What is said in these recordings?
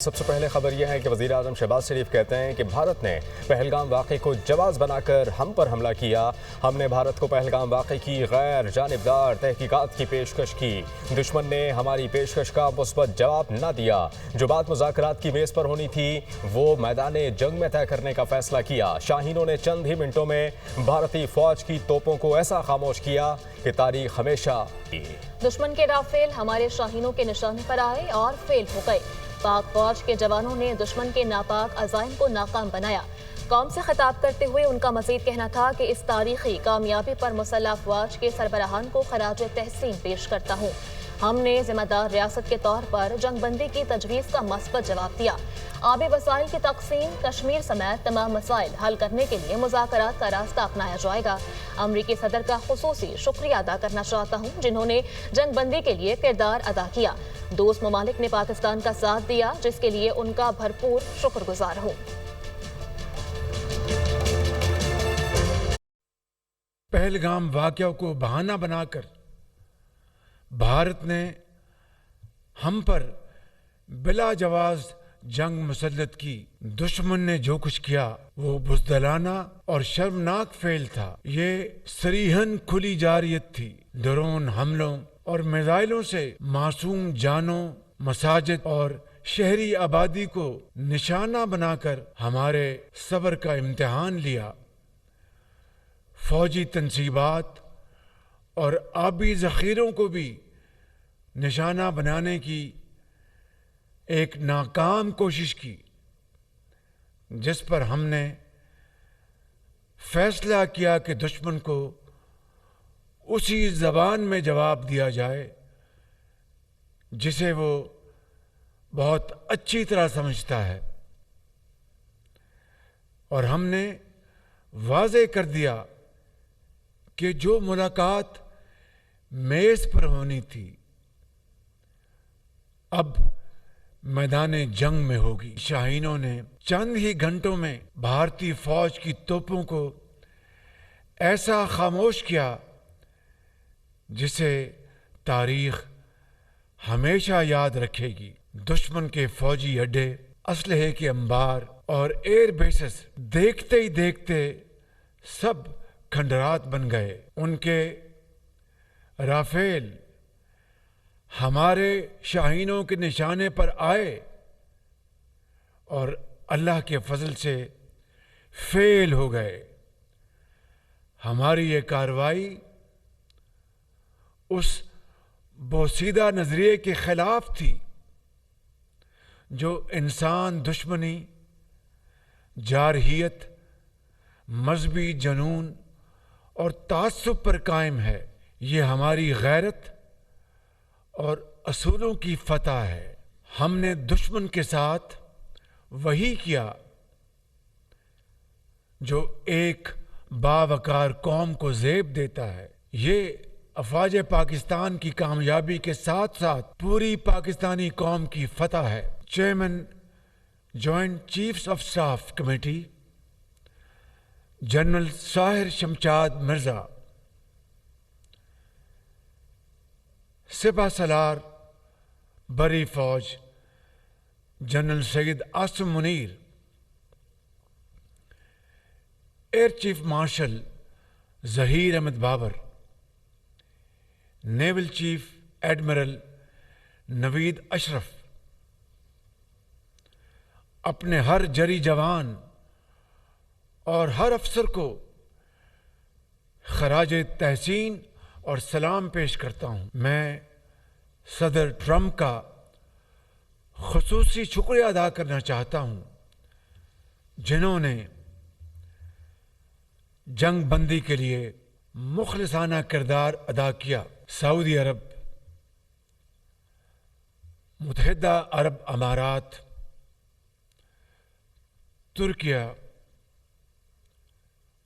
سب سے پہلے خبر یہ ہے کہ وزیر اعظم شہباز شریف کہتے ہیں کہ بھارت نے پہلگام واقعے کو جواز بنا کر ہم پر حملہ کیا۔ ہم نے بھارت کو پہلگام واقعے کی غیر جانبدار تحقیقات کی پیشکش کی۔ دشمن نے ہماری پیشکش کا مثبت جواب نہ دیا۔ جو بات مذاکرات کی میز پر ہونی تھی وہ میدان جنگ میں طے کرنے کا فیصلہ کیا۔ شاہینوں نے چند ہی منٹوں میں بھارتی فوج کی توپوں کو ایسا خاموش کیا کہ تاریخ ہمیشہ دشمن کے رافیل ہمارے شاہینوں کے نشانے پر آئے اور فیل ہو گئے۔ پاک فوج کے جوانوں نے دشمن کے ناپاک عزائم کو ناکام بنایا۔ قوم سے خطاب کرتے ہوئے ان کا مزید کہنا تھا کہ اس تاریخی کامیابی پر مسلح افواج کے سربراہان کو خراج تحسین پیش کرتا ہوں۔ ہم نے ذمہ دار ریاست کے طور پر جنگ بندی کی تجویز کا مثبت جواب دیا۔ آبی وسائل کی تقسیم، کشمیر سمیت تمام مسائل حل کرنے کے لیے مذاکرات کا راستہ اپنایا جائے گا۔ امریکی صدر کا خصوصی شکریہ ادا کرنا چاہتا ہوں جنہوں نے جنگ بندی کے لیے کردار ادا کیا۔ دوست ممالک نے پاکستان کا ساتھ دیا جس کے لیے ان کا بھرپور شکر گزار ہوں۔ پہلگام واقعہ کو بہانہ بنا کر بھارت نے ہم پر بلا جواز جنگ مسلط کی۔ دشمن نے جو کچھ کیا وہ بزدلانہ اور شرمناک فعل تھا۔ یہ صریحاً کھلی جارحیت تھی۔ ڈرون حملوں اور میزائلوں سے معصوم جانوں، مساجد اور شہری آبادی کو نشانہ بنا کر ہمارے صبر کا امتحان لیا۔ فوجی تنصیبات اور آبی ذخیروں کو بھی نشانہ بنانے کی ایک ناکام کوشش کی، جس پر ہم نے فیصلہ کیا کہ دشمن کو اسی زبان میں جواب دیا جائے جسے وہ بہت اچھی طرح سمجھتا ہے، اور ہم نے واضح کر دیا کہ جو ملاقات میز پر ہونی تھی اب میدان جنگ میں ہوگی۔ شاہینوں نے چند ہی گھنٹوں میں بھارتی فوج کی توپوں کو ایسا خاموش کیا جسے تاریخ ہمیشہ یاد رکھے گی۔ دشمن کے فوجی اڈے، اسلحے کے انبار اور ایئر بیسز دیکھتے ہی دیکھتے سب کھنڈرات بن گئے۔ ان کے رافیل ہمارے شاہینوں کے نشانے پر آئے اور اللہ کے فضل سے فیل ہو گئے۔ ہماری یہ کارروائی اس بوسیدہ نظریے کے خلاف تھی جو انسان دشمنی، جارحیت، مذہبی جنون اور تعصب پر قائم ہے۔ یہ ہماری غیرت اور اصولوں کی فتح ہے۔ ہم نے دشمن کے ساتھ وہی کیا جو ایک باوقار قوم کو زیب دیتا ہے۔ یہ افواج پاکستان کی کامیابی کے ساتھ ساتھ پوری پاکستانی قوم کی فتح ہے۔ Chairman joint chiefs of staff committee general Sahir Shamshad Mirza, سپہ سالار بری فوج general Syed Asim Munir, air chief marshal Zaheer Ahmed Babar, naval chief admiral Naveed Ashraf اپنے ہر جری جوان اور ہر افسر کو خراج تحسین اور سلام پیش کرتا ہوں۔ میں صدر ٹرمپ کا خصوصی شکریہ ادا کرنا چاہتا ہوں جنہوں نے جنگ بندی کے لیے مخلصانہ کردار ادا کیا۔ سعودی عرب، متحدہ عرب امارات، ترکیہ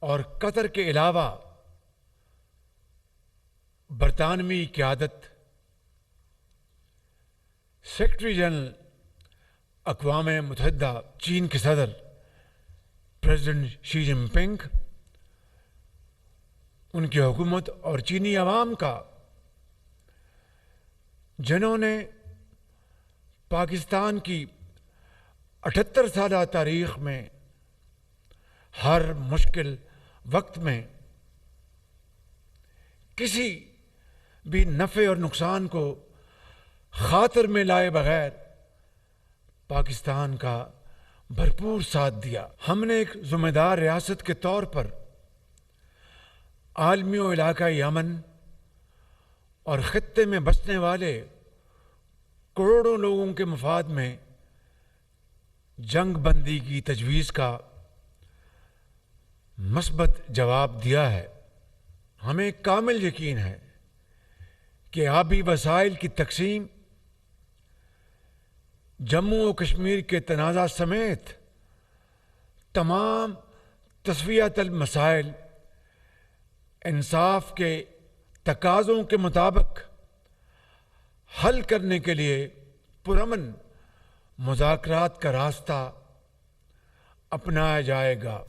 اور قطر کے علاوہ برطانوی قیادت، سیکرٹری جنرل اقوام متحدہ، چین کے صدر پریزیڈنٹ شی جن پنگ، ان کی حکومت اور چینی عوام کا جنہوں نے پاکستان کی 78 سالہ تاریخ میں ہر مشکل وقت میں کسی بھی نفع اور نقصان کو خاطر میں لائے بغیر پاکستان کا بھرپور ساتھ دیا۔ ہم نے ایک ذمہ دار ریاست کے طور پر عالمی و علاقائی امن اور خطے میں بسنے والے کروڑوں لوگوں کے مفاد میں جنگ بندی کی تجویز کا مثبت جواب دیا ہے۔ ہمیں کامل یقین ہے کہ آبی وسائل کی تقسیم جموں و کشمیر کے تنازع سمیت تمام تصفیہ طلب مسائل انصاف کے تقاضوں کے مطابق حل کرنے کے لیے پرامن مذاکرات کا راستہ اپنایا جائے گا۔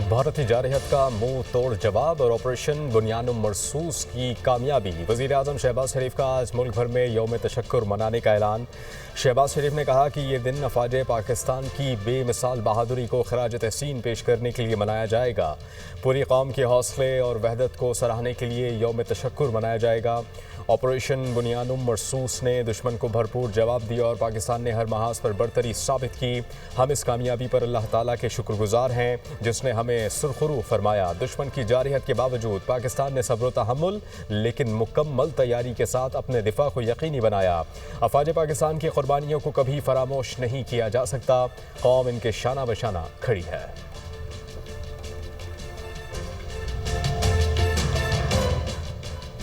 بھارتی جارحیت کا منہ توڑ جواب اور آپریشن بنیان مرصوص کی کامیابی۔ وزیر اعظم شہباز شریف کا آج ملک بھر میں یوم تشکر منانے کا اعلان۔ شہباز شریف نے کہا کہ یہ دن افواج پاکستان کی بے مثال بہادری کو خراج تحسین پیش کرنے کے لیے منایا جائے گا۔ پوری قوم کے حوصلے اور وحدت کو سراہنے کے لیے یوم تشکر منایا جائے گا۔ آپریشن بنیان مرصوص نے دشمن کو بھرپور جواب دیا اور پاکستان نے ہر محاذ پر برتری ثابت کی۔ ہم اس کامیابی پر اللہ تعالیٰ کے شکر گزار ہیں جس نے ہمیں سرخرو فرمایا۔ دشمن کی جارحیت کے باوجود پاکستان نے صبر و تحمل لیکن مکمل تیاری کے ساتھ اپنے دفاع کو یقینی بنایا۔ افواج پاکستان کی قربانیوں کو کبھی فراموش نہیں کیا جا سکتا۔ قوم ان کے شانہ بشانہ کھڑی ہے۔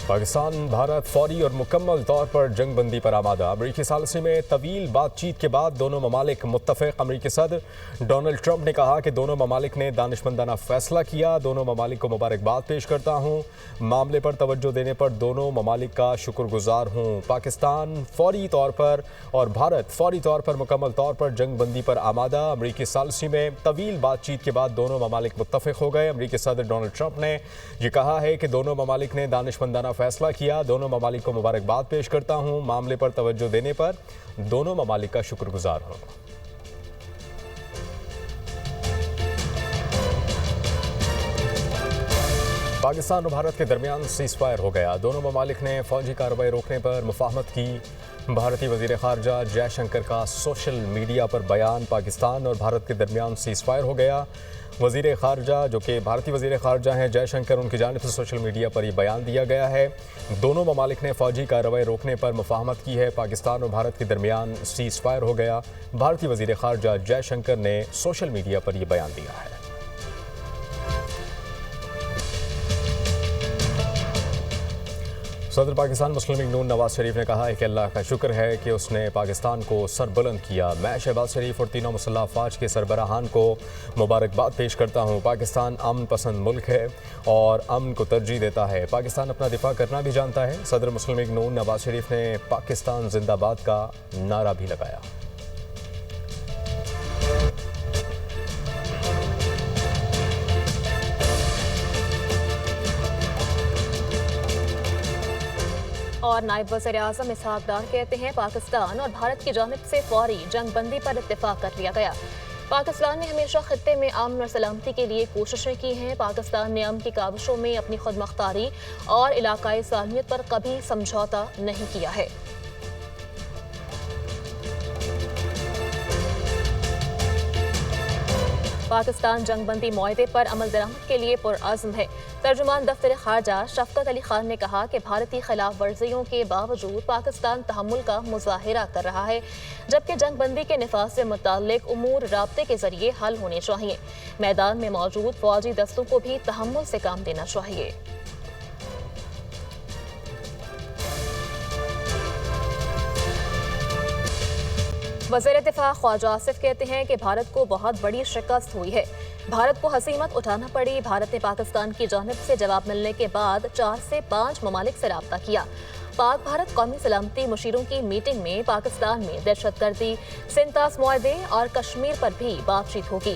پاکستان بھارت فوری اور مکمل طور پر جنگ بندی پر آمادہ۔ امریکی ثالثی میں طویل بات چیت کے بعد دونوں ممالک متفق۔ امریکی صدر ڈونلڈ ٹرمپ نے کہا کہ دونوں ممالک نے دانشمندانہ فیصلہ کیا۔ دونوں ممالک کو مبارکباد پیش کرتا ہوں۔ معاملے پر توجہ دینے پر دونوں ممالک کا شکر گزار ہوں۔ پاکستان فوری طور پر اور بھارت فوری طور پر مکمل طور پر جنگ بندی پر آمادہ۔ امریکی ثالثی میں طویل بات چیت کے بعد دونوں ممالک متفق ہو گئے۔ امریکی صدر ڈونلڈ ٹرمپ نے یہ کہا ہے کہ دونوں ممالک نے دانشمندانہ فیصلہ کیا۔ دونوں ممالک کو مبارکباد پیش کرتا ہوں۔ معاملے پر توجہ دینے پر دونوں ممالک کا شکر گزار ہوں۔ پاکستان اور بھارت کے درمیان سیز فائر ہو گیا۔ دونوں ممالک نے فوجی کارروائی روکنے پر مفاہمت کی۔ بھارتی وزیر خارجہ جے شنکر کا سوشل میڈیا پر بیان۔ پاکستان اور بھارت کے درمیان سیز فائر ہو گیا۔ وزیر خارجہ جو کہ بھارتی وزیر خارجہ ہیں جے شنکر، ان کی جانب سے سوشل میڈیا پر یہ بیان دیا گیا ہے۔ دونوں ممالک نے فوجی کارروائی روکنے پر مفاہمت کی ہے۔ پاکستان اور بھارت کے درمیان سیز فائر ہو گیا۔ بھارتی وزیر خارجہ جے شنکر نے سوشل میڈیا پر یہ بیان دیا ہے۔ صدر پاکستان مسلم لیگ نون نواز شریف نے کہا ہے کہ اللہ کا شکر ہے کہ اس نے پاکستان کو سربلند کیا۔ میں شہباز شریف اور تینوں مسلح افواج کے سربراہان کو مبارکباد پیش کرتا ہوں۔ پاکستان امن پسند ملک ہے اور امن کو ترجیح دیتا ہے۔ پاکستان اپنا دفاع کرنا بھی جانتا ہے۔ صدر مسلم لیگ نون نواز شریف نے پاکستان زندہ باد کا نعرہ بھی لگایا۔ اور نائب وزیر اعظم اسحاق ڈار کہتے ہیں پاکستان اور بھارت کی جانب سے فوری جنگ بندی پر اتفاق کر لیا گیا۔ پاکستان نے ہمیشہ خطے میں امن اور سلامتی کے لیے کوششیں کی ہیں۔ پاکستان نے امن کی کاوشوں میں اپنی خود مختاری اور علاقائی سالمیت پر کبھی سمجھوتا نہیں کیا ہے۔ پاکستان جنگ بندی معاہدے پر عمل درآمد کے لیے پرعزم ہے۔ ترجمان دفتر خارجہ شفقت علی خان نے کہا کہ بھارتی خلاف ورزیوں کے باوجود پاکستان تحمل کا مظاہرہ کر رہا ہے، جبکہ جنگ بندی کے نفاذ سے متعلق امور رابطے کے ذریعے حل ہونے چاہیے۔ میدان میں موجود فوجی دستوں کو بھی تحمل سے کام لینا چاہیے۔ وزیر دفاع خواجہ آصف کہتے ہیں کہ بھارت کو بہت بڑی شکست ہوئی ہے۔ بھارت کو ہزیمت اٹھانا پڑی۔ بھارت نے پاکستان کی جانب سے جواب ملنے کے بعد 4 سے 5 ممالک سے رابطہ کیا۔ پاک بھارت قومی سلامتی مشیروں کی میٹنگ میں پاکستان میں دہشت گردی، سنتاس معاہدے اور کشمیر پر بھی بات چیت ہوگی۔